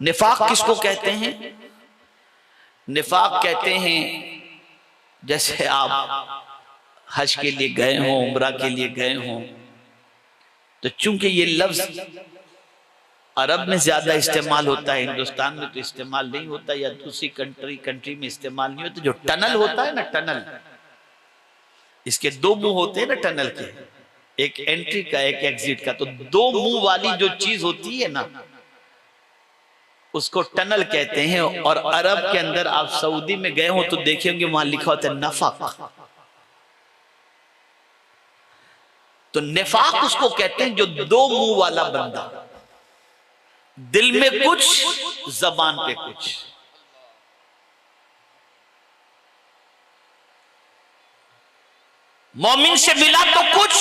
نفاق کس کو کہتے ہیں؟ نفاق کہتے ہیں جیسے آپ حج کے لیے گئے ہوں، عمرہ کے لیے گئے ہوں، تو چونکہ یہ لفظ عرب میں زیادہ استعمال ہوتا ہے، ہندوستان میں تو استعمال نہیں ہوتا، یا دوسری کنٹری میں استعمال نہیں ہوتا. جو ٹنل ہوتا ہے نا، ٹنل، اس کے دو منہ ہوتے ہیں نا ٹنل کے، ایک انٹری کا ایک ایگزٹ کا، تو دو منہ والی جو چیز ہوتی ہے نا اس کو ٹنل کہتے ہیں. اور عرب کے اندر آپ سعودی میں گئے ہوں تو دیکھیں گے وہاں لکھا ہوتا ہے نفاق. تو نفاق اس کو کہتے ہیں جو دو منہ والا بندہ، دل میں کچھ زبان پہ کچھ. مومن سے ملا تو کچھ،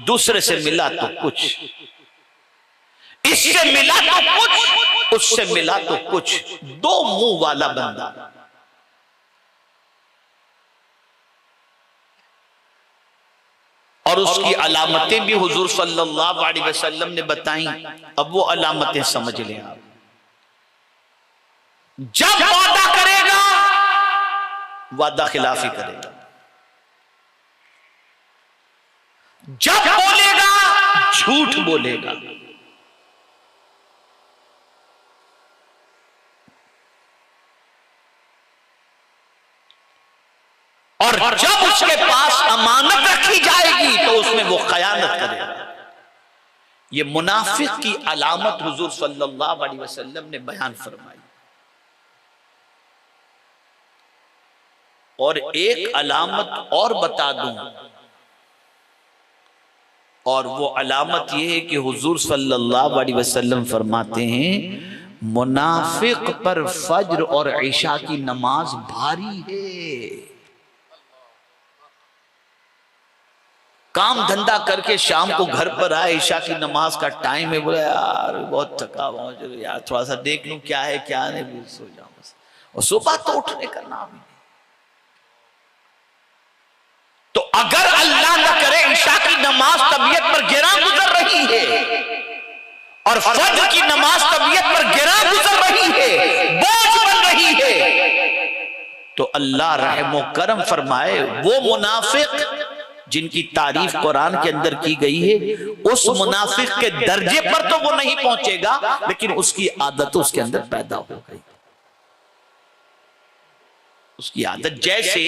دوسرے سے ملا تو کچھ، اس سے ملا تو کچھ، اس سے ملا تو کچھ، دو منہ والا بندہ. اور اس کی علامتیں بھی حضور صلی اللہ علیہ وسلم نے بتائیں. اب وہ علامتیں سمجھ لیں آپ. جب وعدہ کرے گا وعدہ خلافی کرے گا، جب بولے گا جھوٹ بولے گا، اور جب اس کے پاس امانت رکھی جائے گی تو اس میں وہ خیانت کرے گا. یہ منافق کی علامت حضور صلی اللہ علیہ وسلم نے بیان فرمائی. اور ایک علامت اور بتا دوں، اور وہ علامت یہ ہے کہ حضور صلی اللہ علیہ وسلم فرماتے ہیں منافق پر فجر اور عشاء کی نماز بھاری ہے. کام دھندا کر کے شام کو گھر پر آئے، عشاء کی نماز کا ٹائم ہے، بولے یار بہت تھکا ہوا ہوں، چلو یار تھوڑا سا دیکھ لوں کیا ہے کیا نہیں، سو جاؤں بس. اور صبح تو اٹھنے کا نام نہیں. تو اگر اللہ نہ کرے عشاء کی نماز طبیعت پر گراں گزر رہی ہے اور فجر کی نماز طبیعت پر گراں گزر رہی ہے، بوجھ بن رہی ہے، تو اللہ رحم و کرم فرمائے وہ منافق جن کی تعریف قرآن کے اندر کی گئی ہے، اس منافق کے درجے پر تو وہ نہیں پہنچے گا، لیکن اس کی عادت اس کے اندر پیدا ہو گئی. اس کی عادت، جیسے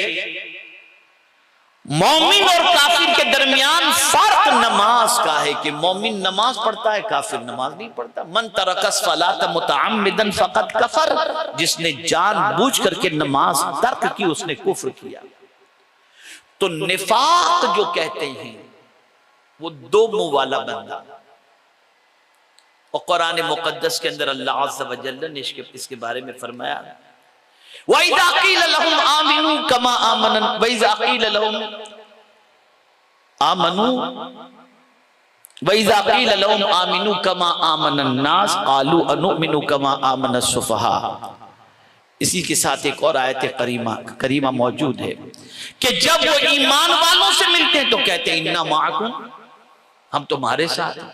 مومن اور کافر کے درمیان فرق نماز کا ہے کہ مومن نماز پڑھتا ہے، کافر نماز نہیں پڑھتا. من ترک الصلاۃ متعمدا فقد کفر، جس نے جان بوجھ کر کے نماز ترک کی اس نے کفر کیا. تو نفاق جو کہتے ہیں وہ دو منہ والا بندہ. اور قرآن مقدس کے اندر اللہ عز و جل نے اس کے بارے میں فرمایا وَإِذَا قِيلَ لَهُمْ آمِنُوا كَمَا آمَنَ وَإِذَا قِيلَ لَهُمْ آمَنُوا وَإِذَا قِيلَ لَهُمْ آمِنُوا كَمَا آمَنَ النَّاسُ قَالُوا أَنُؤْمِنُ كَمَا آمَنَ السُّفَهَاءُ. اسی کے ساتھ ایک اور آیت کریمہ موجود ہے کہ جب وہ ایمان والوں سے ملتے ہیں تو کہتے ہیں اِنَّا مَعَكُمْ، ہم تمہارے ساتھ ہیں.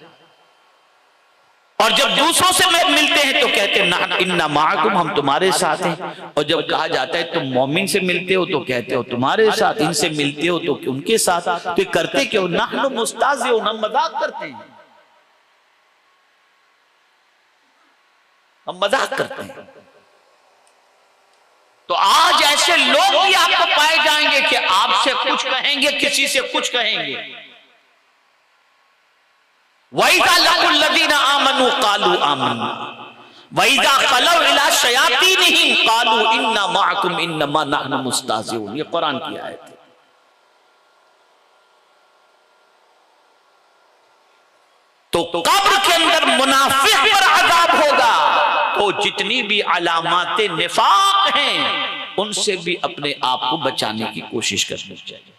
اور جب دوسروں سے ملتے ہیں تو کہتے ہیں اِنَّا مَعَكُمْ، ہم تمہارے ساتھ ہیں. اور جب کہا جاتا ہے تم مومن سے ملتے ہو تو کہتے ہو تمہارے ساتھ، ان سے ملتے ہو تو ان کے ساتھ. تو کرتے کیوں؟ نحن مستہزئون، ہم مذاق کرتے ہیں، ہم مذاق کرتے ہیں. تو آج ایسے لوگ بھی آپ کو پائے جائیں گے کہ آپ سے کچھ کہیں گے، کسی سے کچھ کہیں گے. وَإِذَا لَقُوا الَّذِينَ آمَنُوا قَالُوا آمَنَّا وَإِذَا خَلَوْا إِلَىٰ شَيَاطِينِهِمْ قَالُوا إِنَّا مَعَكُمْ إِنَّمَا نَحْنُ مُسْتَهْزِئُونَ. یہ قرآن کی آیت ہے. تو قبر کے اندر منافق پر عذاب ہوگا. تو جتنی بھی علامات نفاق ہیں ان سے بھی اپنے آپ کو بچانے کی کوشش کرنی چاہیے.